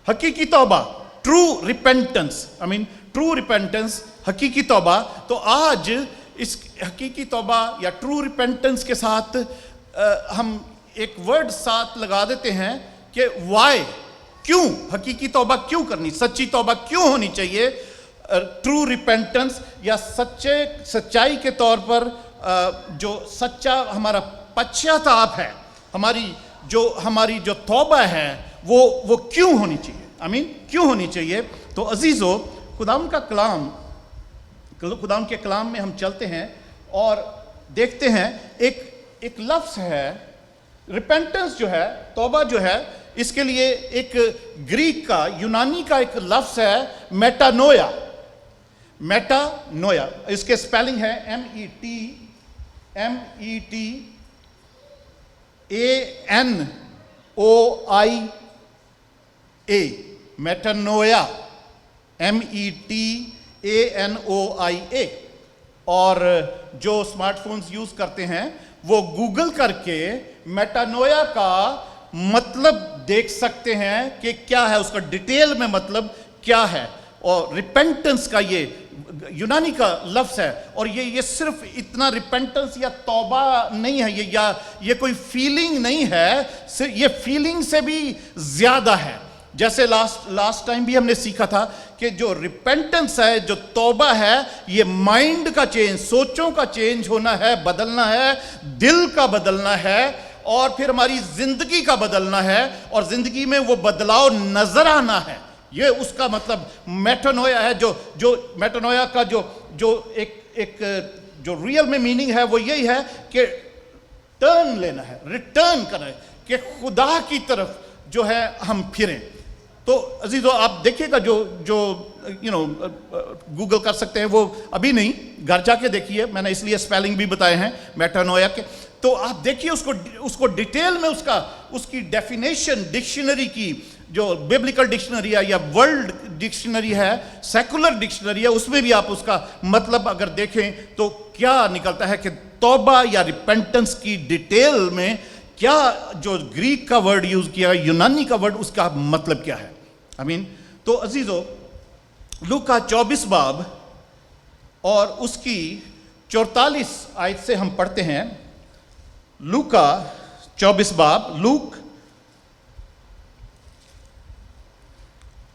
حقیقی توبہ, true repentance, true repentance, حقیقی توبہ. تو آج اس حقیقی توبہ یا ٹرو ریپینٹنس کے ساتھ ہم ایک ورڈ ساتھ لگا دیتے ہیں کہ وائی, کیوں حقیقی توبہ کیوں کرنی, سچی توبہ کیوں ہونی چاہیے. ٹرو ریپینٹنس یا سچائی کے طور پر جو سچا ہمارا پچھتاپ ہے, ہماری جو توبہ ہے وہ کیوں ہونی چاہیے, کیوں ہونی چاہیے. تو عزیزو, خداوند کے کلام میں ہم چلتے ہیں اور دیکھتے ہیں ایک لفظ ہے ریپینٹنس جو ہے, توبہ جو ہے, اس کے لیے ایک گریک کا, یونانی کا ایک لفظ ہے میٹانویا. میٹانویا, اس کے سپیلنگ ہے METANOIA, میٹانویا, METANOIA. اور جو اسمارٹ فونز یوز کرتے ہیں وہ گوگل کر کے میٹانویا کا مطلب دیکھ سکتے ہیں کہ کیا ہے, اس کا ڈیٹیل میں مطلب کیا ہے. اور ریپینٹنس کا یہ یونانی کا لفظ ہے, اور یہ صرف اتنا ریپینٹنس یا توبہ نہیں ہے, یہ کوئی فیلنگ نہیں ہے, یہ فیلنگ سے بھی زیادہ ہے. جیسے لاسٹ ٹائم بھی ہم نے سیکھا تھا کہ جو ریپینٹنس ہے, جو توبہ ہے, یہ مائنڈ کا چینج, سوچوں کا چینج ہونا ہے, بدلنا ہے, دل کا بدلنا ہے, اور پھر ہماری زندگی کا بدلنا ہے, اور زندگی میں وہ بدلاؤ نظر آنا ہے. یہ اس کا مطلب میٹانویا ہے. جو میٹانویا کا جو ایک جو ریئل میں میننگ ہے وہ یہی ہے کہ ٹرن لینا ہے, ریٹرن کرنا ہے, کہ خدا کی طرف جو ہے ہم پھریں. تو عزیزو, آپ دیکھیے گا جو گوگل کر سکتے ہیں, وہ ابھی نہیں, گھر جا کے دیکھیے, میں نے اس لیے اسپیلنگ بھی بتائے ہیں میٹانویا کے. تو آپ دیکھیے اس کو ڈیٹیل میں اس کی ڈیفینیشن, ڈکشنری کی, جو بیبلیکل ڈکشنری ہے یا ورلڈ ڈکشنری ہے, سیکولر ڈکشنری ہے, اس میں بھی آپ اس کا مطلب اگر دیکھیں تو کیا نکلتا ہے کہ توبہ یا ریپینٹنس کی ڈیٹیل میں کیا, جو گریک کا ورڈ یوز کیا, یونانی کا ورڈ, اس کا مطلب کیا ہے. تو عزیزو, لوکا 24 باب اور اس کی 44 آیت سے ہم پڑھتے ہیں. لوکا 24 باب,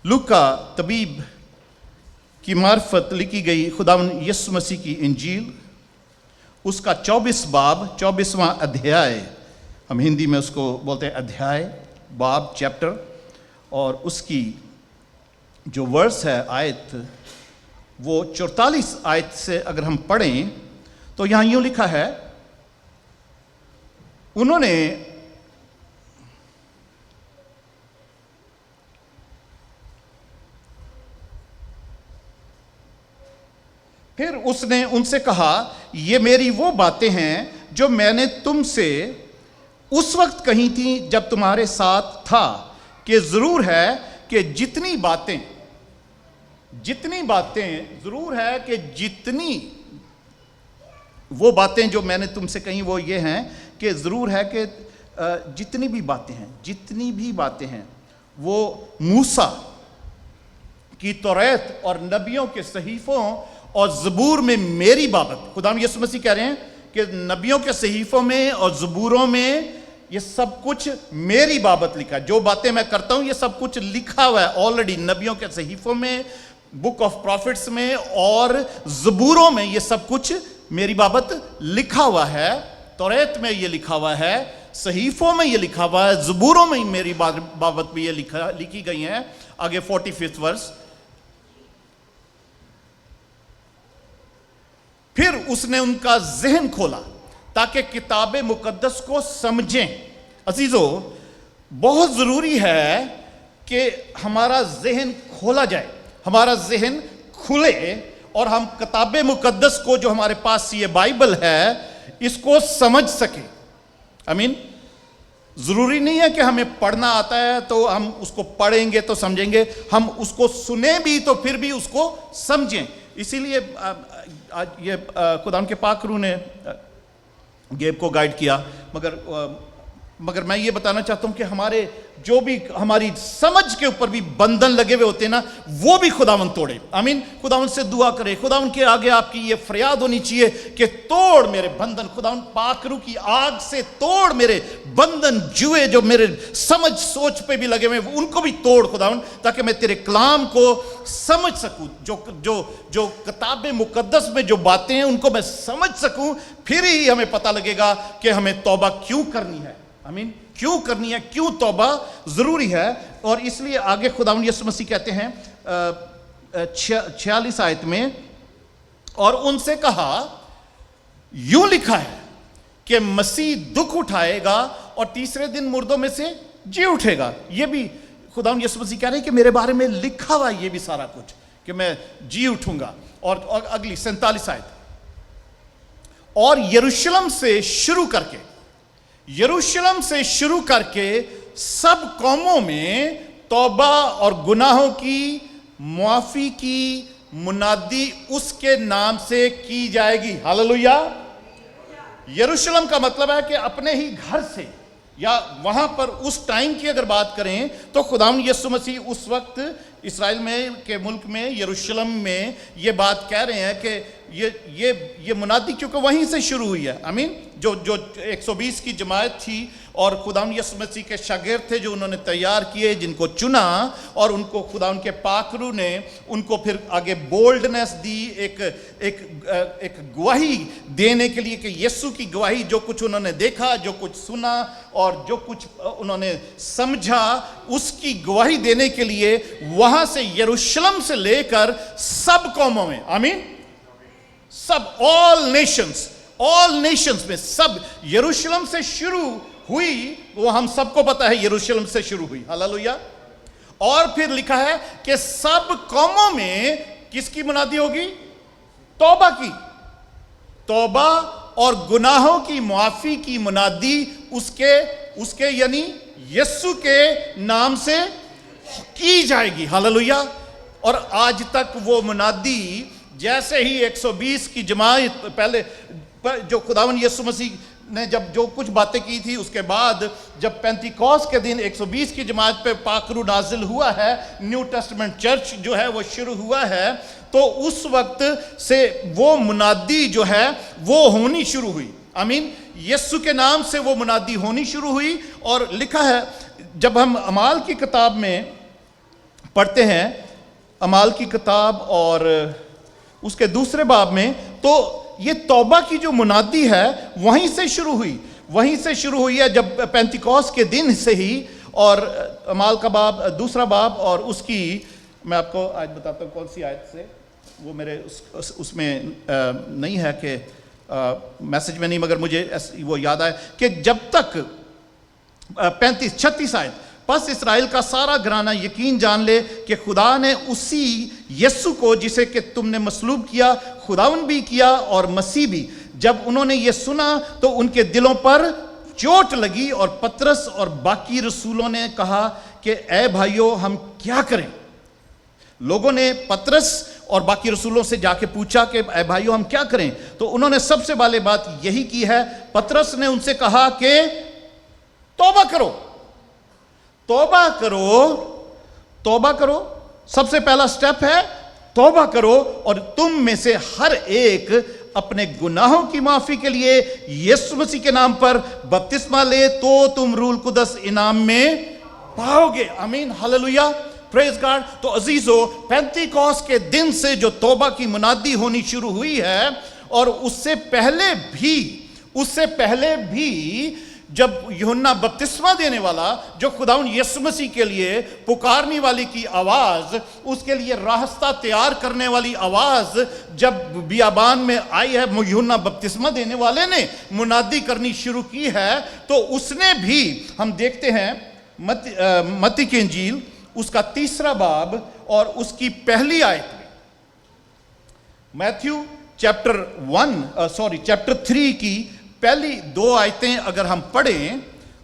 لوکا طبیب کی معرفت لکھی گئی خداوند یسوع مسیح کی انجیل, اس کا 24 باب, 24واں ادھیائے, ہم ہندی میں اس کو بولتے ہیں ادھیائے, باب, چیپٹر, اور اس کی جو ورس ہے, آیت, وہ 44 آیت سے اگر ہم پڑھیں تو یہاں یوں لکھا ہے, انہوں نے پھر اس نے ان سے کہا, یہ میری وہ باتیں ہیں جو میں نے تم سے اس وقت کہی تھیں جب تمہارے ساتھ تھا, کہ ضرور ہے کہ جتنی وہ باتیں جو میں نے تم سے کہیں وہ یہ ہیں کہ ضرور ہے کہ جتنی بھی باتیں ہیں وہ موسیٰ کی توریت اور نبیوں کے صحیفوں اور زبور میں میری بابت, خداوند یسوع مسیح کہہ رہے ہیں کہ نبیوں کے صحیفوں میں اور زبوروں میں یہ سب کچھ میری بابت لکھا ہے. جو باتیں میں کرتا ہوں یہ سب کچھ لکھا ہوا ہے آلریڈی, نبیوں کے صحیفوں میں, بک آف پروفٹس میں اور زبوروں میں یہ سب کچھ میری بابت لکھا ہوا ہے. توریت میں یہ لکھا ہوا ہے, صحیفوں میں یہ لکھا ہوا ہے, زبوروں میں میری بابت بھی یہ لکھی گئی ہیں. آگے 45 ورس, پھر اس نے ان کا ذہن کھولا تاکہ کتاب مقدس کو سمجھیں. عزیزو, بہت ضروری ہے کہ ہمارا ذہن کھولا جائے, ہمارا ذہن کھلے, اور ہم کتاب مقدس کو جو ہمارے پاس یہ بائبل ہے اس کو سمجھ سکیں. ضروری نہیں ہے کہ ہمیں پڑھنا آتا ہے تو ہم اس کو پڑھیں گے تو سمجھیں گے, ہم اس کو سنیں بھی تو پھر بھی اس کو سمجھیں. اسی لیے آج یہ خدا کے پاک روح نے گیب کو گائیڈ کیا, مگر मगर मैं ये बताना चाहता हूं कि हमारे जो भी हमारी समझ के ऊपर भी बंधन लगे हुए होते हैं ना, वो भी खुदावन तोड़े। आमीन। खुदावन से दुआ करे, खुदावन के आगे आपकी ये फरियाद होनी चाहिए कि तोड़ मेरे बंधन, खुदावन पाकरू की आग से तोड़ मेरे बंधन, जुए जो मेरे समझ सोच पे भी लगे हुए उनको भी तोड़ खुदावन, ताकि मैं तेरे कलाम को समझ सकूं, जो जो जो किताब मुकद्दस में जो बातें हैं उनको मैं समझ सकूं। फिर ही हमें पता लगेगा कि हमें तौबा क्यों करनी है। आमीन। क्यों करनी है, क्यों तौबा जरूरी है। और इसलिए आगे खुदावंद यीशु मसीह कहते हैं 46 आयत में, और उनसे कहा यूं लिखा है कि मसीह दुख उठाएगा और तीसरे दिन मुर्दों में से जी उठेगा। ये भी खुदावंद यीशु मसीह कह रहे हैं कि मेरे बारे में लिखा हुआ ये भी सारा कुछ, कि मैं जी उठूंगा। और अगली 47 आयत, और यरूशलेम से शुरू करके सब कौमों में तौबा और गुनाहों की मुआफी की मुनादी उसके नाम से की जाएगी। हालेलुया। यरूशलेम का मतलब है कि अपने ही घर से, या वहां पर उस टाइम की अगर बात करें तो खुदावंद यीशु मसीह उस वक्त इस्राएल में के मुल्क में यरूशलेम में ये बात कह रहे हैं कि ये मुनादी क्योंकि वहीं से शुरू हुई है। आमीन। जो 120 की जमात थी और खुदावंद यीशु मसीह के शागिर्द थे जो उन्होंने तैयार किए, जिनको चुना, और उनको खुदावंद के पाकरू ने उनको फिर आगे बोल्डनेस दी, एक गवाही देने के लिए कि यीशु की गवाही, जो कुछ उन्होंने देखा, जो कुछ सुना और जो कुछ उन्होंने समझा, उसकी गवाही देने के लिए वहां से यरूशलेम से लेकर सब कौमों में, आमीन, सब ऑल नेशंस में, सब यरूशलेम से शुरू हुई। वो हम सबको पता है यरूशलेम से शुरू हुई। हालेलुया। और फिर लिखा है कि सब कौमों में किसकी मुनादी होगी? तौबा की, तौबा और गुनाहों की मुआफी की मुनादी उसके यानी यीशु के नाम से की जाएगी। हालेलुया। और आज तक वो मुनादी, जैसे ही 120 की जमात पहले जो खुदावंद यीशु मसीह ने जब जो कुछ बातें की थी, उसके बाद जब पेंतिकोस्त के दिन 120 की जमात पे पाकरू नाजिल हुआ है, न्यू टेस्टमेंट चर्च जो है वो शुरू हुआ है, तो उस वक्त से वो मुनादी जो है वो होनी शुरू हुई। आमीन। यीशु के नाम से वो मुनादी होनी शुरू हुई। और लिखा है, जब हम अमाल की किताब में पढ़ते हैं, अमाल की किताब और उसके दूसरे बाब में, तो ये तौबा की जो मुनादी है वहीं से शुरू हुई है, जब पेंतिकोस्त के दिन से ही। और अमाल का बाब, दूसरा बाब, और उसकी मैं आपको आज बताता हूँ कौन सी आयत से, वो मेरे उसमें नहीं है कि मैसेज में नहीं, मगर मुझे वो याद आया कि जब तक 36 आयत, बस इस्राएल का सारा घराना यकीन जान ले कि खुदा ने उसी यीशु को जिसे कि तुमने मसलूब किया, खुदावन भी किया और मसीह भी। जब उन्होंने ये सुना तो उनके दिलों पर चोट लगी, और पतरस और बाकी रसूलों ने कहा कि ए भाइयों, हम क्या करें? लोगों ने पतरस और बाकी रसूलों से जाके पूछा कि ए भाइयों, हम क्या करें? तो उन्होंने सबसे पहले बात यही की है। पतरस ने उनसे कहा कि तौबा करो। सबसे पहला स्टेप है तौबा करो, और तुम में से हर एक अपने गुनाहों की माफी के लिए यीशु मसीह के नाम पर बपतिस्मा ले, तो तुम रूल कुदस इनाम में पाओगे। आमीन। हालेलुया। Praise God. तो अजीजों, पेंतिकोस्त के दिन से जो तौबा की मुनादी होनी शुरू हुई है, और उससे पहले भी जब यूहन्ना बपतिस्मा देने वाला, जो खुदावंद यीशु मसीह के लिए पुकारने वाली की आवाज, उसके लिए रास्ता तैयार करने वाली आवाज जब बियाबान में आई है, यूहन्ना बपतिस्मा देने वाले ने मुनादी करनी शुरू की है, तो उसने भी, हम देखते हैं मत्ती की इंजील उसका 3 बाब और उसकी पहली आयत में, मैथ्यू चैप्टर 3 की पहली 2 आयतें अगर हम पढ़ें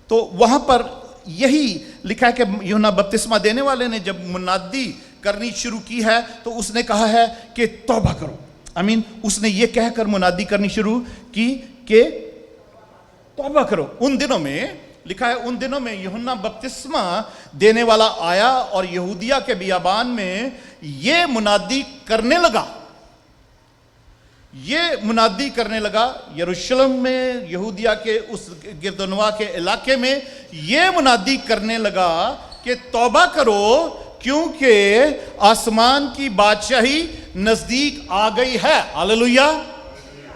तो वहां पर यही लिखा है कि यूहन्ना बपतिस्मा देने वाले ने जब मुनादी करनी शुरू की है तो उसने कहा है कि तौबा करो। आमीन। उसने ये कहकर मुनादी करनी शुरू की कि तौबा करो। उन दिनों में लिखा है उन दिनों में यूहन्ना बपतिस्मा देने वाला आया और यहूदिया के बियाबान में ये मुनादी करने लगा, यरूशलेम में, यहूदिया के उस गिरदनवा के इलाके में ये मुनादी करने लगा कि तौबा करो क्योंकि आसमान की बादशाही नजदीक आ गई है। Hallelujah,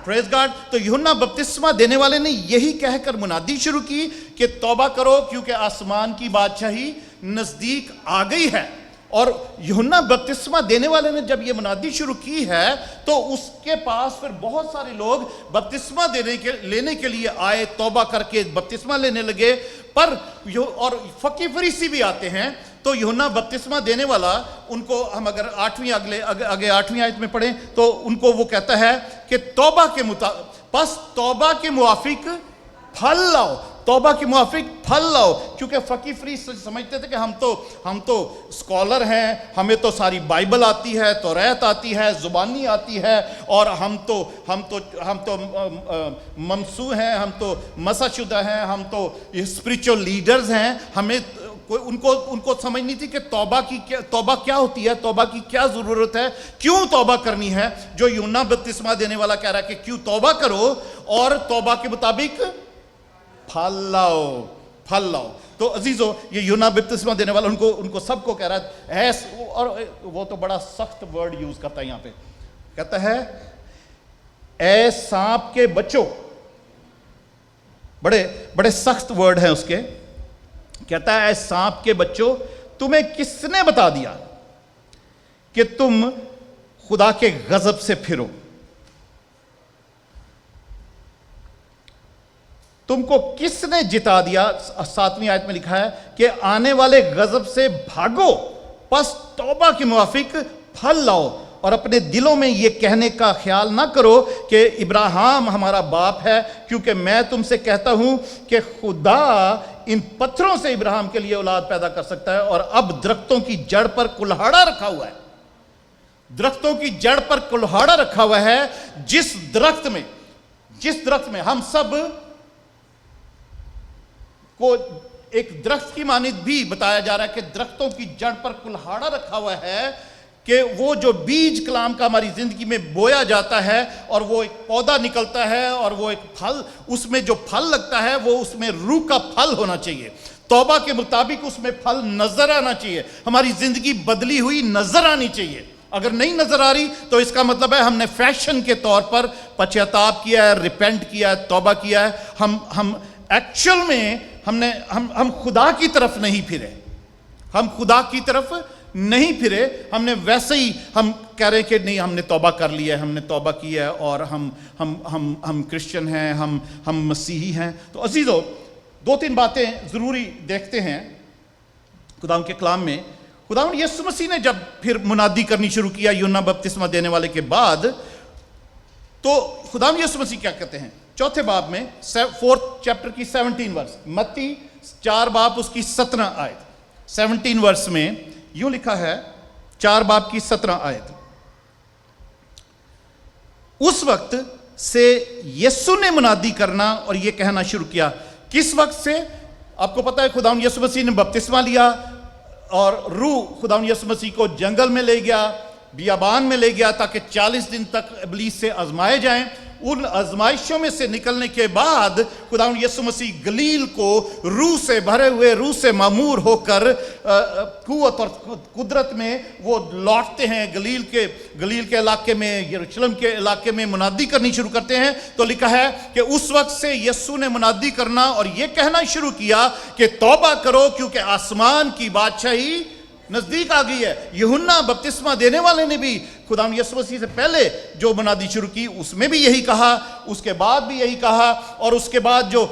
praise God. तो यूहन्ना बपतिस्मा देने वाले ने यही कहकर मुनादी शुरू की कि तौबा करो क्योंकि आसमान की बादशाही नजदीक आ गई है। और यूहन्ना बपतिस्मा देने वाले ने जब ये मुनादी शुरू की है तो उसके पास फिर बहुत सारे लोग बपतिस्मा लेने के लिए आए, तौबा करके बपतिस्मा लेने लगे। पर और फकी फरीसी भी आते हैं। तो यूहन्ना बपतिस्मा देने वाला उनको, हम अगर आगे 8वीं आयत में पढ़ें तो उनको वो कहता है कि तौबा के मुआफिक फल लाओ, तौबा के मुआफिक फल लाओ। क्योंकि फकी फरीसी समझते थे कि हम तो स्कॉलर हैं, हमें तो सारी बाइबल आती है, तौरात आती है, जुबानी आती है, और हम तो ममसू हैं, हम तो मसाशुदा हैं, हम तो स्पिरिचुअल लीडर्स हैं। हमें कोई उनको समझ नहीं थी कि तौबा क्या होती है, तौबा की क्या ज़रूरत है, क्यों तौबा करनी है। जो यूहन्ना बपतिस्मा देने वाला कह रहा है कि क्यों तौबा करो और तौबा के मुताबिक फल लाओ। तो अजीजों, ये यूहन्ना बपतिस्मा देने वाला उनको सबको कह रहा है, और वो तो बड़ा सख्त वर्ड यूज करता है यहाँ पे, कहता है ए सांप के बच्चों, बड़े बड़े सख्त वर्ड हैं उसके। कहता है सांप के बच्चों, तुम्हें किसने बता दिया कि तुम खुदा के गजब से फिरो? तुमको किसने जिता दिया? 7वीं आयत में लिखा है कि आने वाले गजब से भागो, बस तौबा के मुआफिक फल लाओ, और अपने दिलों में यह कहने का ख्याल ना करो कि इब्राहिम हमारा बाप है, क्योंकि मैं तुमसे कहता हूं कि खुदा इन पत्थरों से इब्राहिम के लिए औलाद पैदा कर सकता है। और अब दरख्तों की जड़ पर कुल्हाड़ा रखा हुआ है, दरख्तों की जड़ पर कुल्हाड़ा रखा हुआ है। जिस दरख्त में हम सब को एक दरख्त की मानिद भी बताया जा रहा है कि दरख्तों की जड़ पर कुल्हाड़ा रखा हुआ है, कि वो जो बीज कलाम का हमारी जिंदगी में बोया जाता है और वो एक पौधा निकलता है और वो एक फल, उसमें जो फल लगता है वो उसमें रूह का फल होना चाहिए। तौबा के मुताबिक उसमें फल नजर आना चाहिए, हमारी जिंदगी बदली हुई नजर आनी चाहिए। अगर नहीं नजर आ रही तो इसका मतलब है हमने फैशन के तौर पर पश्चाताप किया है, रिपेंट किया है, तौबा किया है। हम एक्चुअल में हम खुदा की तरफ नहीं फिरे, नहीं फिरे। हमने वैसे ही हम कह रहे हैं कि नहीं, हमने तौबा कर लिया है, हमने तौबा किया है और हम क्रिश्चियन हैं, हम मसीही हैं। तो अजीजों, 2-3 बातें ज़रूरी देखते हैं खुदावंद के कलाम में। खुदावंद यीशु मसीह ने जब फिर मुनादी करनी शुरू किया यूहन्ना बपतिस्मा देने वाले के बाद, तो खुदावंद यीशु मसीह क्या कहते हैं? 4 बाब में 4th चैप्टर की 17 वर्स, मत्ती 4 बाब उसकी 17 आयत, 17 वर्स में यूं लिखा है, 4 बाब की 17 आयत, उस वक्त से यीशु ने मुनादी करना और यह कहना शुरू किया। किस वक्त से? आपको पता है खुदावंद यीशु मसीह ने बपतिस्मा लिया और रूह खुदावंद यीशु मसीह को जंगल में ले गया, बियाबान में ले गया, ताकि 40 दिन तक इब्लीस से आजमाए जाएं। उन आजमाइशों में से निकलने के बाद खुदावंद यीशु मसीह गलील को रूह से भरे हुए, रूह से मामूर होकर कुव्वत और कुदरत में वो लौटते हैं। गलील के इलाके में, यरूशलेम के इलाके में मुनादी करनी शुरू करते हैं। तो लिखा है कि उस वक्त से यीशु ने मुनादी करना और ये कहना शुरू किया कि तौबा करो क्योंकि आसमान की बादशाही नजदीक आ गई है। यूहन्ना बपतिस्मा देने वाले ने भी खुदावंद यीशु मसीह से पहले जो मुनादी शुरू की उसमें भी यही कहा, उसके बाद भी यही कहा, और उसके बाद जो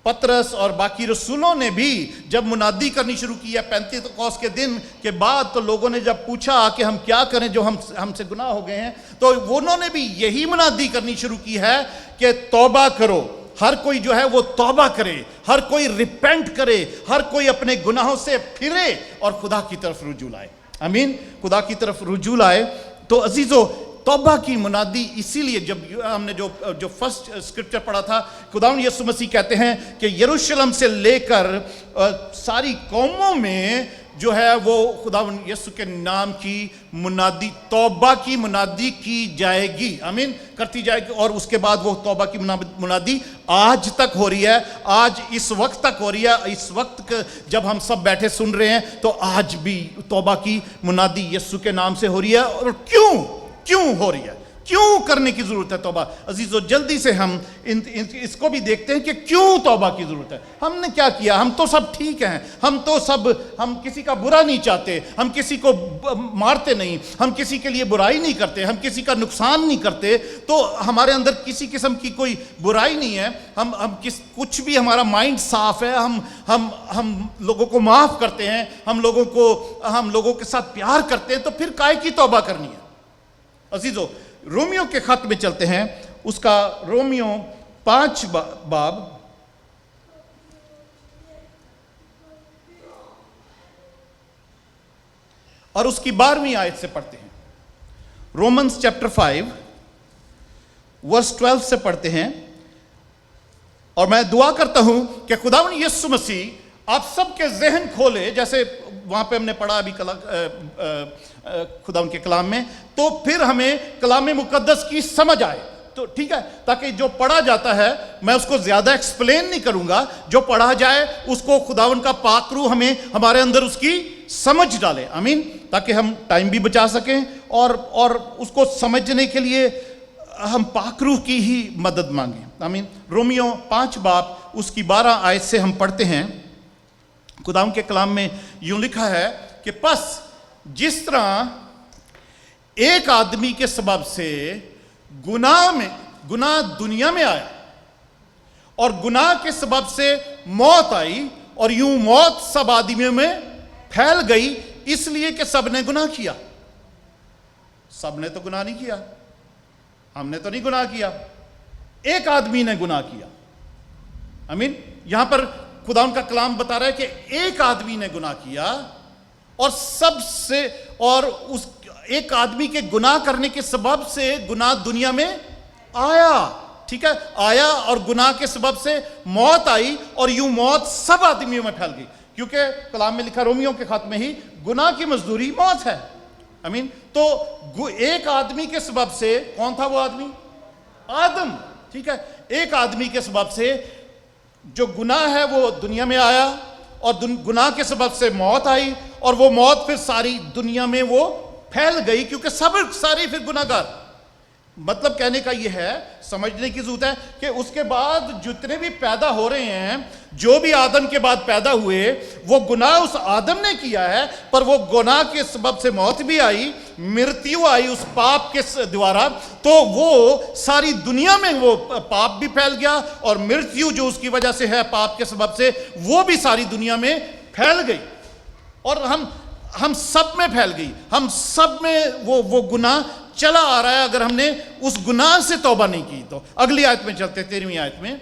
पतरस और बाकी रसूलों ने भी जब मुनादी करनी शुरू की है 35 के दिन के बाद, तो लोगों ने जब पूछा कि हम क्या करें जो हमसे गुनाह हो गए हैं, तो उन्होंने भी यही मुनादी करनी शुरू की है कि तौबा करो। हर कोई जो है वो तौबा करे, हर कोई रिपेंट करे, हर कोई अपने गुनाहों से फिरे और खुदा की तरफ रुजू लाए। आमीन, खुदा की तरफ रुजू लाए। तो अजीजों, तौबा की मुनादी इसीलिए जब हमने जो फर्स्ट स्क्रिप्चर पढ़ा था, खुदावंद यीशु मसीह कहते हैं कि यरूशलेम से लेकर सारी कौमों में जो है वो खुदावंद यीशु के नाम की मुनादी, तौबा की मुनादी की जाएगी, आमीन, करती जाएगी। और उसके बाद वो तौबा की मुनादी आज तक हो रही है, आज इस वक्त तक हो रही है। इस वक्त जब हम सब बैठे सुन रहे हैं तो आज भी तौबा की मुनादी यीशु के नाम से हो रही है। और क्यों हो रही है, क्यों करने की जरूरत है तौबा? अजीजों, जल्दी से हम इसको भी देखते हैं कि क्यों तौबा की जरूरत है। हमने क्या किया? हम तो सब ठीक हैं, हम किसी का बुरा नहीं चाहते, हम किसी को मारते नहीं, हम किसी के लिए बुराई नहीं करते, हम किसी का नुकसान नहीं करते, तो हमारे अंदर किसी किस्म की कोई बुराई नहीं है। कुछ भी, हमारा माइंड साफ है, हम लोगों को माफ करते हैं, हम लोगों के साथ प्यार करते हैं, तो फिर काहे की तौबा करनी है? अजीजों, रोमियो के खत में चलते हैं, उसका रोमियो 5 बाब और उसकी 12वीं आयत से पढ़ते हैं। रोमन्स चैप्टर 5 वर्स 12 से पढ़ते हैं। और मैं दुआ करता हूं कि खुदावंद यीशु मसीह आप सबके ज़हन खोले, जैसे वहां पे हमने पढ़ा अभी खुदावंद के कलाम में, तो फिर हमें कलाम मुकद्दस की समझ आए, तो ठीक है, ताकि जो पढ़ा जाता है मैं उसको ज्यादा एक्सप्लेन नहीं करूंगा, जो पढ़ा जाए उसको खुदावंद का पाक रूह हमें हमारे अंदर उसकी समझ डाले, आमीन, ताकि हम टाइम भी बचा सकें और उसको समझने के लिए हम पाक रूह की ही मदद मांगे, आमीन। रोमियो 5 बाब उसकी 12 आयत से हम पढ़ते हैं। खुदावंद के कलाम में यूं लिखा है कि बस जिस तरह एक आदमी के सबब से गुनाह दुनिया में आया और गुनाह के सबब से मौत आई, और यूं मौत सब आदमियों में फैल गई, इसलिए कि सबने गुनाह किया। सबने तो गुनाह नहीं किया, हमने तो नहीं गुनाह किया, एक आदमी ने गुनाह किया, आमीन। यहां पर खुदावंद का कलाम बता रहा है कि एक आदमी ने गुनाह किया और उस एक आदमी के गुनाह करने के सबब से गुनाह दुनिया में आया, ठीक है, आया, और गुनाह के सबब से मौत आई, और यूं मौत सब आदमियों में फैल गई, क्योंकि कलाम में लिखा रोमियो के खत में ही गुनाह की मजदूरी मौत है, आमीन। तो एक आदमी के सबब से, कौन था वो आदमी? आदम, ठीक है, एक आदमी के सबब से जो गुनाह है वो दुनिया में आया, और गुनाह के सबब से मौत आई, और वो मौत फिर सारी दुनिया में वो फैल गई, क्योंकि सारे फिर गुनाहगार। मतलब कहने का ये है, समझने की जरूरत है कि उसके बाद जितने भी पैदा हो रहे हैं, जो भी आदम के बाद पैदा हुए, वो गुनाह उस आदम ने किया है, पर वो गुनाह के सबब से मौत भी आई, मृत्यु आई उस पाप के द्वारा, तो वो सारी दुनिया में वो पाप भी फैल गया, और मृत्यु जो उसकी वजह से है पाप के सबब से, वो भी सारी दुनिया में फैल गई, और हम सब में फैल गई, हम सब में वो गुनाह चला आ रहा है, अगर हमने उस गुनाह से तौबा नहीं की तो। अगली आयत में चलते, 13वीं आयत में,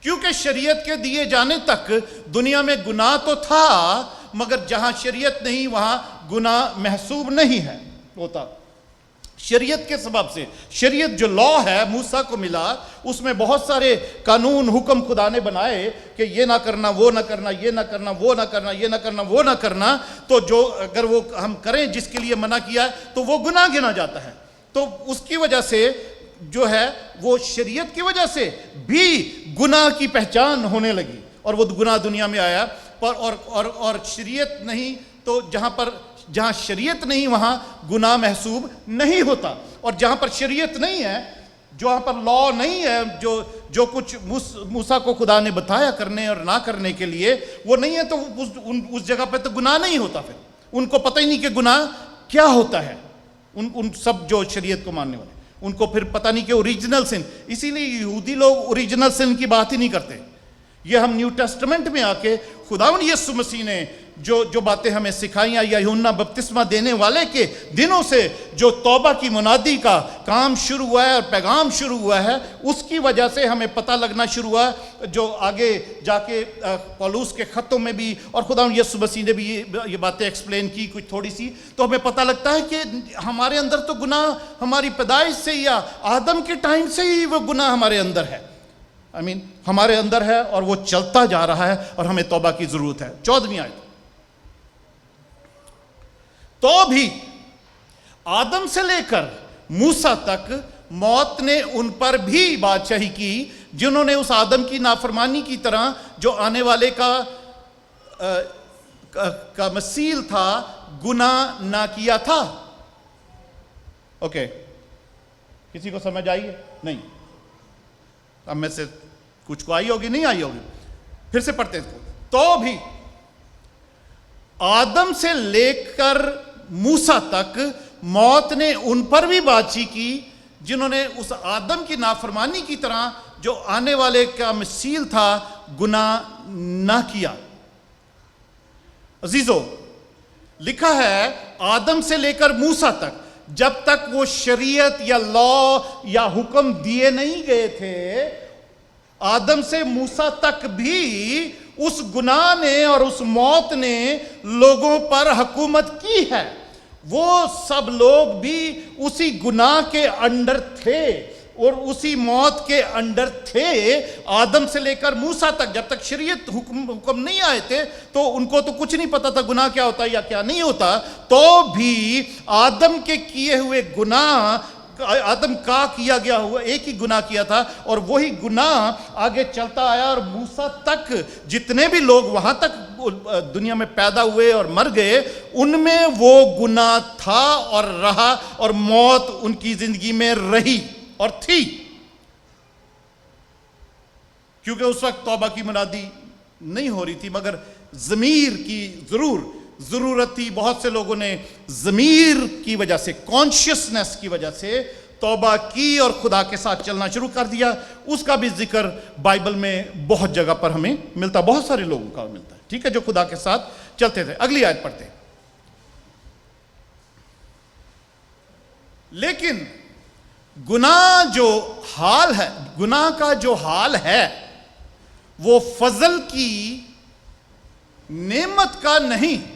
क्योंकि शरीयत के दिए जाने तक दुनिया में गुनाह तो था, मगर जहां शरीयत नहीं वहां गुनाह महसूब नहीं है होता। शरीयत के सबब से, शरीयत जो लॉ है मूसा को मिला, उसमें बहुत सारे कानून हुक्म खुदा ने बनाए कि ये ना करना, वो ना करना, ये ना करना, वो ना करना, ये ना करना, वो ना करना, तो जो अगर वो हम करें जिसके लिए मना किया तो वो गुनाह गिना जाता है। तो उसकी वजह से जो है वो शरीयत की वजह से भी गुनाह की पहचान होने लगी, और वो गुनाह दुनिया में आया, पर और शरीयत नहीं, तो जहां शरीयत नहीं वहां गुनाह महसूब नहीं होता, और जहां पर शरीयत नहीं है, जहां पर लॉ नहीं है, जो कुछ मूसा को खुदा ने बताया करने और ना करने के लिए, वो नहीं है, तो उस जगह पे तो गुनाह नहीं होता। फिर उनको पता ही नहीं कि गुनाह क्या होता है, उन सब जो शरीयत को मानने वाले, उनको फिर पता नहीं कि ओरिजिनल सिन। इसीलिए यहूदी लोग ओरिजिनल सिन की बात ही नहीं करते, یہ ہم نیو ٹیسٹمنٹ میں آ کے خداوند یسوع مسیح نے جو باتیں ہمیں سکھائیں، یا یوحنا بپتسمہ دینے والے کے دنوں سے جو توبہ کی منادی کا کام شروع ہوا ہے اور پیغام شروع ہوا ہے، اس کی وجہ سے ہمیں پتہ لگنا شروع ہوا ہے، جو آگے جا کے پولس کے خطوں میں بھی اور خداوند یسوع مسیح نے بھی یہ باتیں ایکسپلین کی کچھ تھوڑی سی، تو ہمیں پتہ لگتا ہے کہ ہمارے اندر تو گناہ ہماری پیدائش سے یا آدم کے ٹائم سے ہی وہ گناہ ہمارے اندر ہے، ہمارے اندر ہے، اور وہ چلتا جا رہا ہے اور ہمیں توبہ کی ضرورت ہے۔ 14ویں آیت، تو بھی آدم سے لے کر موسیٰ تک موت نے ان پر بھی بادشاہی کی، جنہوں نے اس آدم کی نافرمانی کی طرح جو آنے والے کا مثیل تھا گناہ نہ کیا تھا۔ اوکے، کسی کو سمجھ آئی ہے؟ نہیں، اب میں سے کچھ کو آئی ہوگی، نہیں آئی ہوگی، پھر سے پڑھتے ہیں اس کو۔ تو بھی آدم سے لے کر موسیٰ تک موت نے ان پر بھی بادشاہی کی، جنہوں نے اس آدم کی نافرمانی کی طرح جو آنے والے کا مثیل تھا گناہ نہ کیا۔ عزیزو، لکھا ہے آدم سے لے کر موسیٰ تک، جب تک وہ شریعت یا لا یا حکم دیے نہیں گئے تھے، آدم سے موسیٰ تک بھی اس گناہ نے اور اس موت نے لوگوں پر حکومت کی ہے۔ وہ سب لوگ بھی اسی گناہ کے انڈر تھے اور اسی موت کے انڈر تھے، آدم سے لے کر موسیٰ تک۔ جب تک شریعت حکم نہیں آئے تھے تو ان کو تو کچھ نہیں پتا تھا گناہ کیا ہوتا ہے یا کیا نہیں ہوتا، تو بھی آدم کے کیے ہوئے گناہ، آدم کا کیا گیا ہوا ایک ہی گناہ کیا تھا، اور وہی گناہ آگے چلتا آیا، اور موسیٰ تک جتنے بھی لوگ وہاں تک دنیا میں پیدا ہوئے اور مر گئے، ان میں وہ گناہ تھا اور رہا، اور موت ان کی زندگی میں رہی اور تھی، کیونکہ اس وقت توبہ کی منادی نہیں ہو رہی تھی، مگر ضمیر کی ضرورت تھی۔ بہت سے لوگوں نے ضمیر کی وجہ سے، کانشیسنس کی وجہ سے توبہ کی اور خدا کے ساتھ چلنا شروع کر دیا۔ اس کا بھی ذکر بائبل میں بہت جگہ پر ہمیں ملتا، بہت سارے لوگوں کا ملتا ہے، ٹھیک ہے، جو خدا کے ساتھ چلتے تھے۔ اگلی آیت پڑھتے ہیں۔ لیکن گناہ کا جو حال ہے وہ فضل کی نعمت کا نہیں،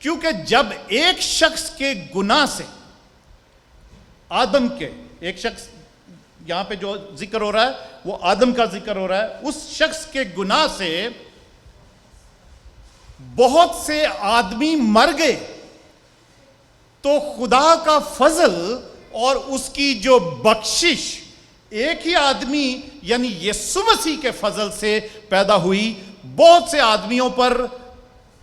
کیونکہ جب ایک شخص کے گناہ سے، آدم کے، ایک شخص یہاں پہ جو ذکر ہو رہا ہے وہ آدم کا ذکر ہو رہا ہے، اس شخص کے گناہ سے بہت سے آدمی مر گئے، تو خدا کا فضل اور اس کی جو بخشش ایک ہی آدمی یعنی یسوع مسیح کے فضل سے پیدا ہوئی، بہت سے آدمیوں پر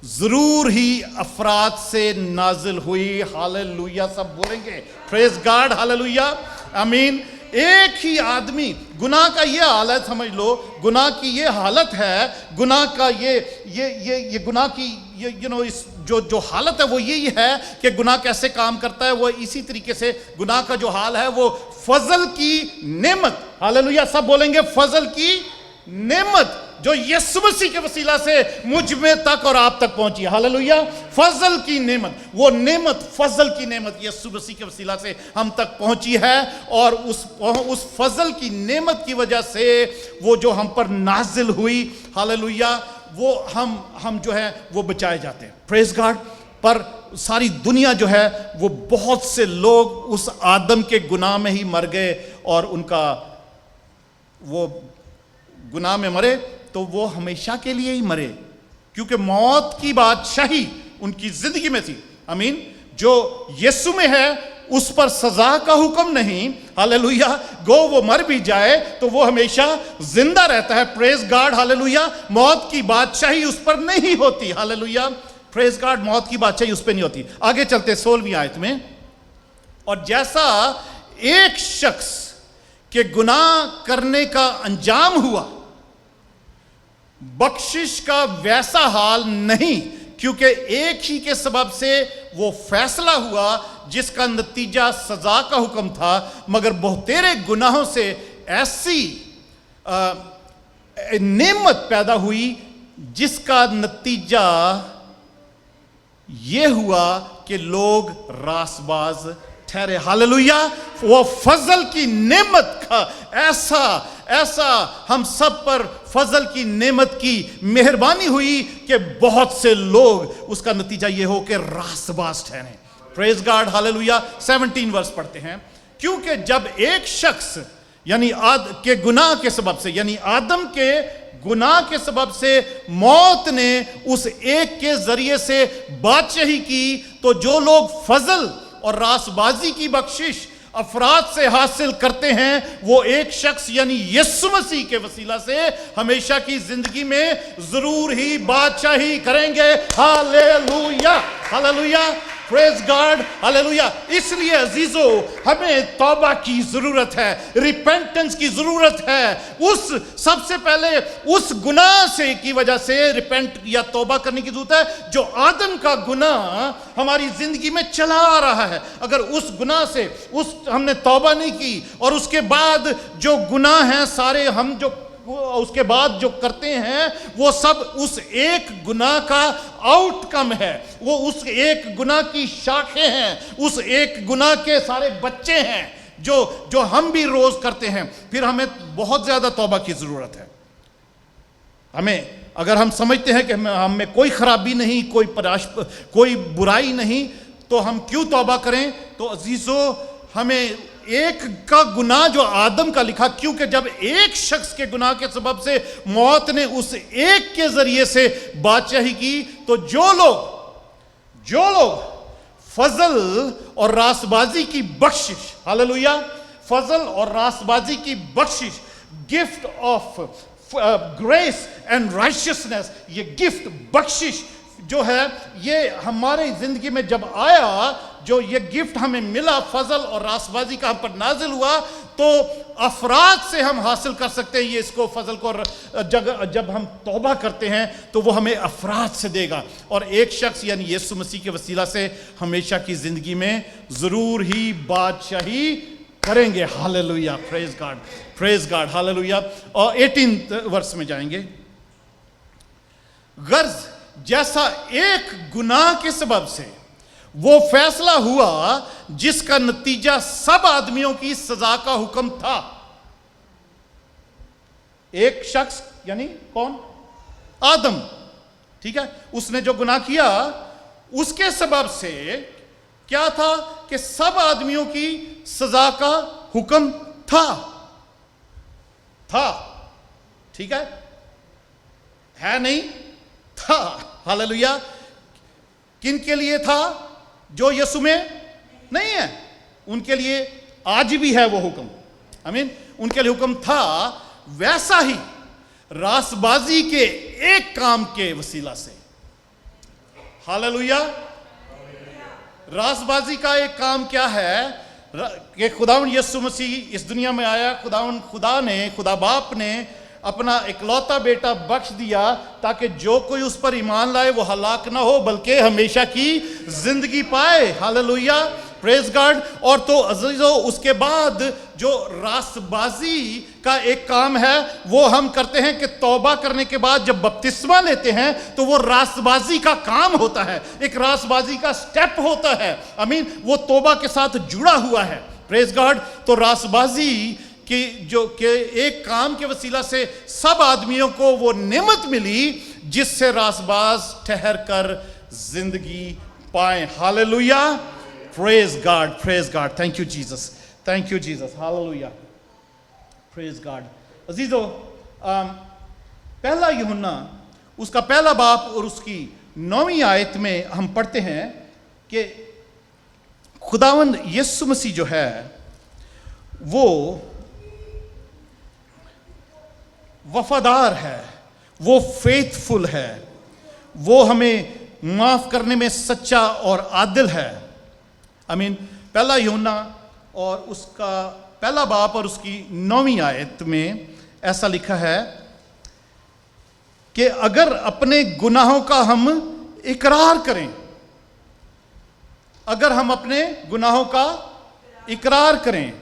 ضرور ہی افراد سے نازل ہوئی۔ ہاللویہ، سب بولیں گے پریز گاڈ، ہاللویہ، آمین۔ ایک ہی آدمی، گناہ کا یہ حالت سمجھ لو، گناہ کی یہ حالت ہے، گناہ کا یہ گناہ کی جو حالت ہے وہ یہی ہے کہ گناہ کیسے کام کرتا ہے، وہ اسی طریقے سے گناہ کا جو حال ہے وہ فضل کی نعمت، ہاللویہ، سب بولیں گے فضل کی نعمت، جو یسوع مسیح کے وسیلہ سے مجھ میں تک اور آپ تک پہنچی، ہاللویہ، فضل کی نعمت، وہ نعمت، فضل کی نعمت یسوع مسیح کے وسیلہ سے ہم تک پہنچی ہے، اور اس فضل کی نعمت کی وجہ سے وہ جو ہم پر نازل ہوئی، ہاللویہ، وہ ہم جو ہے وہ بچائے جاتے ہیں، پریز گاڈ۔ پر ساری دنیا جو ہے وہ بہت سے لوگ اس آدم کے گناہ میں ہی مر گئے، اور ان کا وہ گناہ میں مرے تو وہ ہمیشہ کے لیے ہی مرے، کیونکہ موت کی بادشاہی ان کی زندگی میں تھی، آمین۔ جو یسوع میں ہے اس پر سزا کا حکم نہیں، ہاللویہ، گو وہ مر بھی جائے تو وہ ہمیشہ زندہ رہتا ہے، پریز گاڈ، ہاللویہ۔ موت کی بادشاہی اس پر نہیں ہوتی، ہاللویہ، پریز گاڈ، موت کی بادشاہی اس پہ نہیں ہوتی۔ آگے چلتے 16ویں آیت میں، اور جیسا ایک شخص کے گناہ کرنے کا انجام ہوا، بخشش کا ویسا حال نہیں، کیونکہ ایک ہی کے سبب سے وہ فیصلہ ہوا جس کا نتیجہ سزا کا حکم تھا، مگر بہتیرے گناہوں سے ایسی नेमत पैदा हुई जिसका नतीजा ये हुआ कि लोग रासबाज ठहरे। हालेलुया। वो फजल की नेमत का ऐसा हम सब पर फजल की नेमत की मेहरबानी हुई कि बहुत से लोग, उसका नतीजा ये हो कि रासबाज ठहरे। Praise God. हालेलुया। 17 वर्ष पढ़ते हैं। क्योंकि जब एक शख्स यानी के गुनाह के सबब से, यानी आदम के गुनाह के सबब से मौत ने उस एक के जरिए से बादशाही की, तो जो लोग फजल और रासबाजी की बख्शिश अफराद से हासिल करते हैं, वो एक शख्स यानी यीशु मसीह के वसीला से हमेशा की जिंदगी में जरूर ही बादशाही करेंगे। Hallelujah. Hallelujah. Praise God. Hallelujah. इसलिए अजीजो, हमें तौबा की जरूरत है, रिपेंटेंस की जरूरत है। सबसे पहले उस गुनाह से की वजह से रिपेंट या तौबा करने की जरूरत है जो आदम का गुनाह हमारी जिंदगी में चला आ रहा है। अगर उस गुनाह से हमने तौबा नहीं की और उसके बाद जो गुनाह हैं सारे हम जो उसके बाद जो करते हैं, वो सब उस एक गुनाह का आउटकम है, वो उस एक गुनाह की शाखें हैं, उस एक गुनाह के सारे बच्चे हैं जो हम भी रोज करते हैं। फिर हमें बहुत ज्यादा तौबा की जरूरत है। अगर हम समझते हैं कि हम में कोई खराबी नहीं, कोई बुराई नहीं, तो हम क्यों तौबा करें? तो अजीजों, हमें एक का गुनाह जो आदम का लिखा, क्योंकि जब एक शख्स के गुनाह के सबब से मौत ने उस एक के जरिए से बादशाही की, तो जो लोग फजल और रासबाजी की बख्शिश, हालेलुया, फजल और रासबाजी की बख्शिश, gift of grace and righteousness, ये गिफ्ट बख्शिश जो है, ये हमारे जिंदगी में जब आया, जो ये गिफ्ट हमें मिला, फजल और रासबाजी का हम पर नाजिल हुआ, तो अफराद से हम हासिल कर सकते हैं ये इसको, फजल को। जब हम तौबा करते हैं तो वो हमें अफराद से देगा, और एक शख्स यानी यीशु मसीह के वसीला से हमेशा की जिंदगी में जरूर ही बादशाही करेंगे। Hallelujah. Praise God. Praise God. Hallelujah. और 18 वर्ष में जाएंगे। गर्ज जैसा एक गुनाह के सबब से वो फैसला हुआ जिसका नतीजा सब आदमियों की सजा का हुक्म था। एक शख्स यानी कौन? आदम। ठीक है, उसने जो गुनाह किया उसके सबब से क्या था कि सब आदमियों की सजा का हुक्म था। ठीक है नहीं? था। हालेलुया। किन के लिए था? जो यीशु में नहीं है, उनके लिए आज भी है वो हुक्म। आमीन। उनके लिए हुक्म था। वैसा ही रासबाजी के एक काम के वसीला से, हालेलुया, रासबाजी का एक काम क्या है कि खुदावंद यीशु मसीह इस दुनिया में आया। खुदा बाप ने अपना इकलौता बेटा बख्श दिया ताकि जो कोई उस पर ईमान लाए वो हलाक ना हो बल्कि हमेशा की जिंदगी पाए। हालेलुया। Praise God. और तो अजीजों, उसके बाद जो रासबाजी का एक काम है वो हम करते हैं कि तौबा करने के बाद जब बपतिस्मा लेते हैं तो वो रासबाजी का काम होता है, एक रासबाजी का स्टेप होता है। आमीन। वो तौबा के साथ जुड़ा हुआ है। Praise God. तो रासबाजी कि जो कि एक काम के वसीला से सब आदमियों को वो नेमत मिली जिससे रासबाज ठहर कर जिंदगी पाए। Hallelujah. Praise God. Praise God. Thank you Jesus. Thank you Jesus. Hallelujah. Praise God. अजीजों, पहला यूहन्ना उसका पहला बाप और उसकी 9वीं आयत में हम पढ़ते हैं कि खुदावंद यीशु मसीह जो है वो वफादार है, वो फेथफुल है, वो हमें माफ करने में सच्चा और आदिल है। आमीन। पहला यूहन्ना और उसका पहला बाप और उसकी 9वीं आयत में ऐसा लिखा है कि अगर अपने गुनाहों का हम इकरार करें, अगर हम अपने गुनाहों का इकरार करें,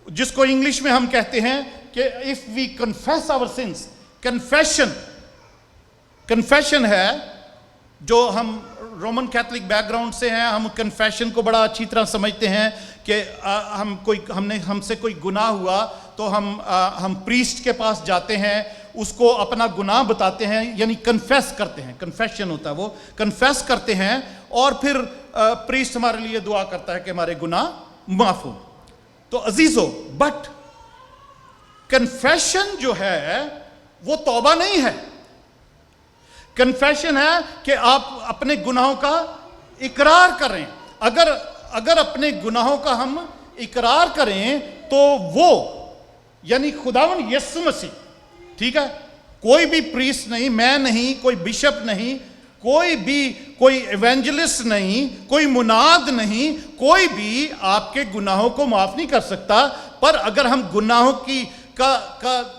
जिसको इंग्लिश में हम कहते हैं कि if we confess our sins, confession है, जो हम रोमन कैथोलिक बैकग्राउंड से हैं, हम कन्फेशन को बड़ा अच्छी तरह समझते हैं कि हमसे कोई गुनाह हुआ तो हम प्रीस्ट के पास जाते हैं, उसको अपना गुनाह बताते हैं, यानी कन्फेस करते हैं, कन्फेशन होता है वो, कन्फेस करते हैं और फिर प्रीस्ट हमारे लिए दुआ करता है कि हमारे गुनाह माफ हो। तो अजीजो, बट कन्फेशन जो है वो तौबा नहीं है। कन्फेशन है कि आप अपने गुनाहों का इकरार करें। अगर अपने गुनाहों का हम इकरार करें तो वो, यानी खुदावन यीशु मसीह, ठीक है, कोई भी प्रीस्ट नहीं, मैं नहीं, कोई बिशप नहीं, कोई इवेंजलिस्ट नहीं, कोई मुनाद नहीं, कोई भी आपके गुनाहों को माफ नहीं कर सकता। पर अगर हम गुनाहों का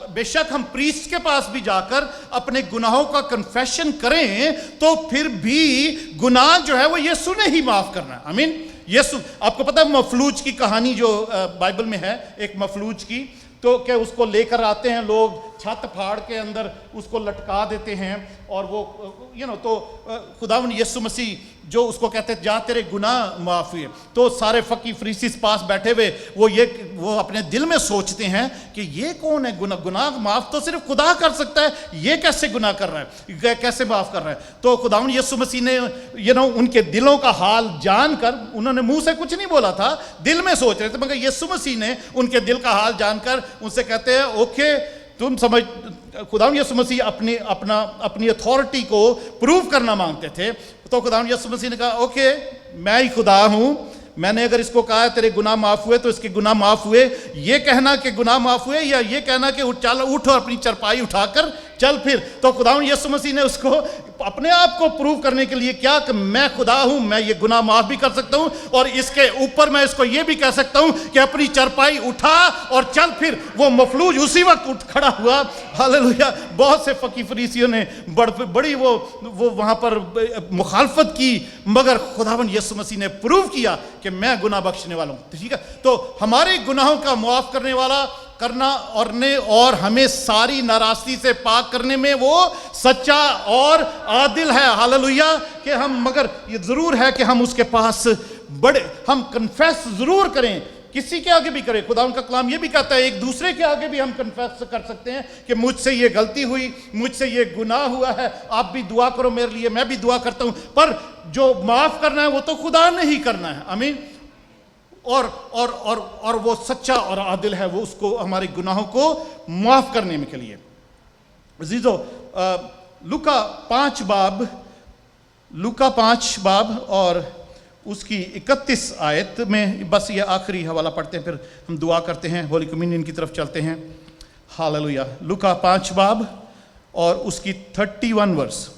बेशक हम प्रीस्ट के पास भी जाकर अपने गुनाहों का कन्फेशन करें तो फिर भी गुनाह जो है वो यीशु ने ही माफ करना है। आमीन। यीशु, आपको पता है मफलूज की कहानी जो बाइबल में है, एक मफलूज की, तो क्या उसको लेकर आते हैं लोग, छत फाड़ के अंदर उसको लटका देते हैं और वो तो खुदावन यीशु मसीह जो उसको कहते हैं जा तेरे गुनाह माफ हुए। तो सारे फकी फरीसी पास बैठे हुए वो अपने दिल में सोचते हैं कि ये कौन है, गुनाह माफ तो सिर्फ खुदा कर सकता है, ये कैसे गुनाह कर रहा है, कैसे माफ कर रहा है। तो खुदावन यीशु मसीह ने उनके दिलों का हाल जानकर, उन्होंने मुंह से कुछ नहीं बोला था, दिल में सोच रहे थे, मगर यीशु मसीह ने उनके दिल का हाल जानकर उनसे कहते हैं ओके, तुम समझ, खुदावन यीशु मसीह अपनी अथॉरिटी को प्रूव करना मांगते थे। तो खुदावन यीशु मसीह ने कहा ओके, मैं ही खुदा हूं, मैंने अगर इसको कहा है तेरे गुनाह माफ हुए तो इसके गुनाह माफ हुए। ये कहना कि गुनाह माफ हुए या ये कहना कि चल उठ और अपनी चरपाई उठाकर चल फिर। तो खुदावन यीशु मसीह ने उसको अपने आप को प्रूव करने के लिए क्या कि मैं खुदा हूं, मैं ये गुनाह माफ भी कर सकता हूं और इसके ऊपर मैं इसको ये भी कह सकता हूं कि अपनी चरपाई उठा और चल फिर। वो मफलूज उसी वक्त उठ खड़ा हुआ। हालेलुया। बहुत से फकी फरीसियों ने बड़ी वो वहां पर मुखालफत की, मगर खुदावन यीशु मसीह ने प्रूव किया कि मैं गुनाह बख्शने वाला हूं। ठीक है, तो हमारे गुनाहों का मुआफ करने वाला करना और हमें सारी नाराजगी से पाक करने में वो सच्चा और आदिल है। हालेलुया। कि हम, मगर ये जरूर है कि हम उसके पास हम कन्फेस जरूर करें, किसी के आगे भी करें। खुदा उनका कलाम ये भी कहता है एक दूसरे के आगे भी हम कन्फेस कर सकते हैं कि मुझसे ये गलती हुई, मुझसे ये गुनाह हुआ है, आप भी दुआ करो मेरे लिए, मैं भी दुआ करता हूं। पर जो माफ करना है वो तो खुदा ने ही करना है। आमीन। और वो सच्चा और आदिल है, वो उसको हमारे गुनाहों को माफ करने में के लिए। अजीजो, लूका 5 बाब और उसकी 31 आयत में, बस ये आखिरी हवाला पढ़ते हैं, फिर हम दुआ करते हैं, होली कम्युनियन की तरफ चलते हैं। हालेलुया। लूका 5 बाब और उसकी 31 वर्स।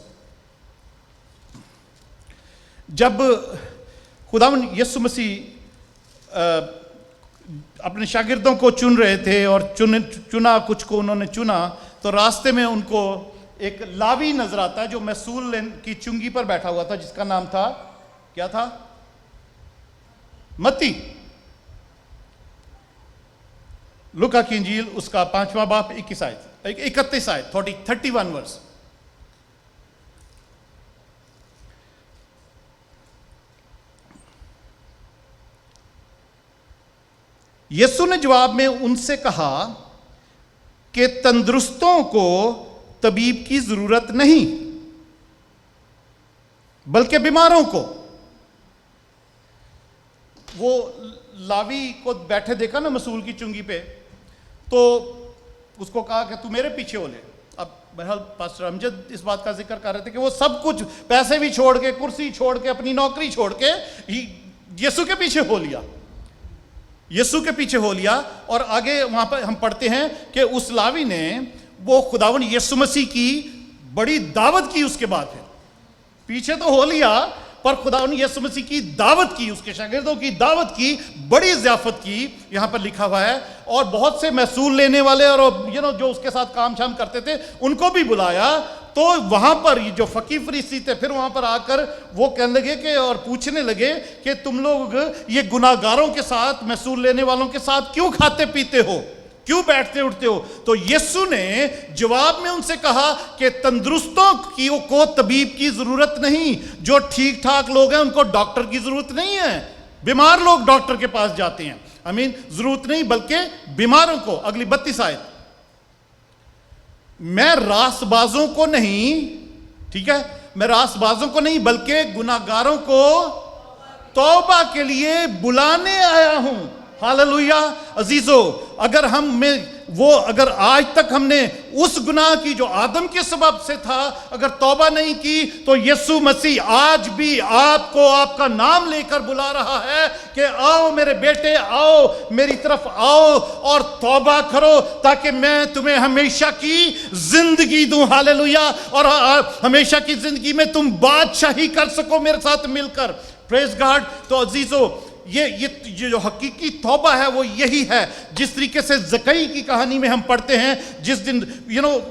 जब खुदावन यीशु मसीह अपने शागिर्दों को चुन रहे थे और चुना कुछ को उन्होंने चुना, तो रास्ते में उनको एक लावी नजर आता है जो महसूल की चुंगी पर बैठा हुआ था, जिसका नाम था, क्या था? मत्ती। लूका की इंजील उसका 5वां बाब 31 आयत 31 वर्स। यीशु ने जवाब में उनसे कहा कि तंदुरुस्तों को तबीब की जरूरत नहीं, बल्कि बीमारों को। वो लावी को बैठे देखा ना मसूल की चुंगी पे, तो उसको कहा कि तू मेरे पीछे हो ले। अब बहरहाल पास्टर अमजद इस बात का जिक्र कर रहे थे कि वो सब कुछ, पैसे भी छोड़ के, कुर्सी छोड़ के, अपनी नौकरी छोड़ के यीशु के पीछे हो लिया, यीशु के पीछे हो लिया। और आगे वहां पर हम पढ़ते हैं कि उस लावी ने वो खुदावन यीशु मसीह की बड़ी दावत की। उसके बाद फिर पीछे तो हो लिया, पर खुदावन यीशु मसीह की दावत की, उसके शागिर्दों की दावत की, बड़ी ज़ियाफत की, यहां पर लिखा हुआ है। और बहुत से महसूल लेने वाले और जो उसके साथ काम शाम करते थे उनको भी बुलाया। तो वहां पर जो फकी फरीसी थे, फिर वहां पर आकर वो कहने लगे कि, और पूछने लगे कि तुम लोग ये गुनाहगारों के साथ, महसूल लेने वालों के साथ क्यों खाते पीते हो? क्यों बैठते उठते हो? तो यीशु ने जवाब में उनसे कहा कि तंदुरुस्तों को तबीब की जरूरत नहीं, जो ठीक ठाक लोग हैं उनको डॉक्टर की जरूरत नहीं है। बीमार लोग डॉक्टर के पास जाते हैं, जरूरत नहीं, बल्कि बीमारों को। अगली 32 आयत, मैं रासबाजों को नहीं, ठीक है, मैं रासबाजों को नहीं बल्कि गुनाहगारों को तौबा के लिए बुलाने आया हूं। हालेलुया। अजीजों, अगर अगर आज तक हमने उस गुनाह की जो आदम के सबब से था, अगर तौबा नहीं की, तो यीशु मसीह आज भी आपको आपका नाम लेकर बुला रहा है कि आओ मेरे बेटे, आओ मेरी तरफ आओ और तौबा करो, ताकि मैं तुम्हें हमेशा की जिंदगी दूं। हालेलुया। और हमेशा की जिंदगी में तुम बादशाही कर सको मेरे साथ मिलकर। Praise God. तो अजीजों, ये जो हकीकी तौबा है वो यही है, जिस तरीके से ज़कई की कहानी में हम पढ़ते हैं, जिस दिन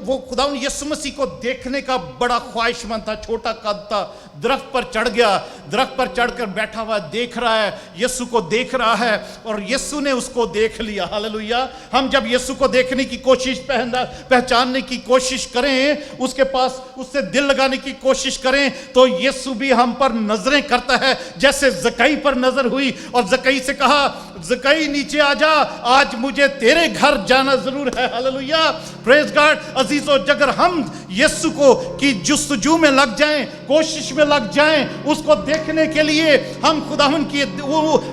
वो खुदावंद यीशु मसीह को देखने का बड़ा ख्वाहिशमंद था, छोटा कद था, दरख्त पर चढ़ गया, दरख्त पर चढ़कर बैठा हुआ देख रहा है, यीशु को देख रहा है और यीशु ने उसको देख लिया। हालेलुया। हम जब यीशु को देखने की कोशिश, पहचानने की कोशिश करें, उसके पास उससे दिल लगाने की कोशिश करें, तो यीशु भी हम पर नजरें करता है, जैसे ज़कई पर नजर हुई और ज़कई से कहा, ज़कई नीचे आ जा, आज मुझे तेरे घर जाना जरूर है। हालेलुया। Praise God. अजीजों, अगर हम यीशु को की जुस्तजू में लग जाएं, कोशिश में लग जाएं, उसको देखने के लिए हम खुदावन की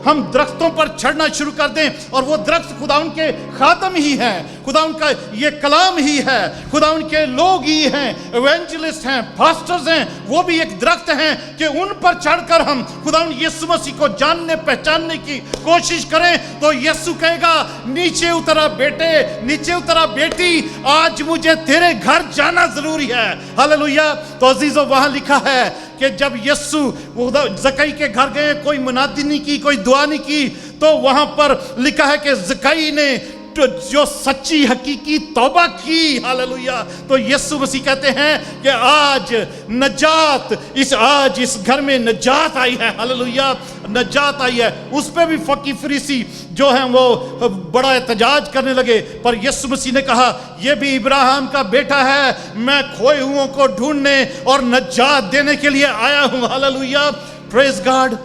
हम दरख्तों पर चढ़ना शुरू कर दें, और वो दरख्त खुदावन के खादम ही हैं, खुदावन का ये कलाम ही है, खुदावन के लोग ही हैं, एवेंजलिस्ट हैं, पास्टर्स हैं, वो भी एक दरख्त हैं कि उन पर चढ़कर हम खुदावन यीशु मसीह को जानने पहचानने की कोशिश करें। तो यीशु कहेगा, नीचे उतरा बेटे, नीचे उतरा बेटी, आज मुझे तेरे घर जाना जरूरी है। हालेलुया। तो अजीजों, वहां लिखा है कि जब यीशु ज़कई के घर गए, कोई मुनादी नहीं की, कोई दुआ नहीं की, तो वहां पर लिखा है कि ज़कई ने जो सच्ची हकीकी तौबा की। हालेलुया। तो यीशु मसीह कहते हैं कि आज इस घर में नजात आई है। हालेलुया। नजात आई है। उस पे भी फकी फरीसी जो हैं वो बड़ा एहतजाज करने लगे, पर यीशु मसीह ने कहा, ये भी इब्राहिम का बेटा है, मैं खोए हुओं को ढूंढने और नजात देने के लिए आया हूं। हालेलुया। Praise God.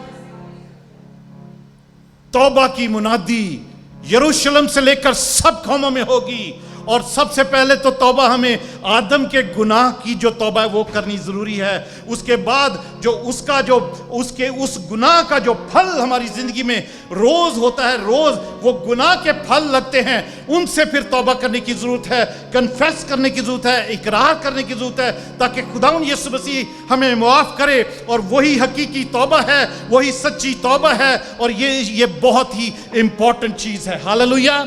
तौबा की मुनादी यरूशलेम से लेकर सब कौमों में होगी, और सबसे पहले तो तौबा हमें आदम के गुनाह की जो तौबा है वो करनी जरूरी है। उसके बाद उस गुनाह का जो फल हमारी जिंदगी में रोज होता है, रोज वो गुनाह के फल लगते हैं, उनसे फिर तौबा करने की जरूरत है, कन्फेस करने की जरूरत है, इकरार करने की जरूरत है, ताकि खुदावंद यीशु मसीह हमें माफ करे। और वही हकीकी तौबा है, वही सच्ची तौबा है, और ये बहुत ही इंपॉर्टेंट चीज है। हालेलुया।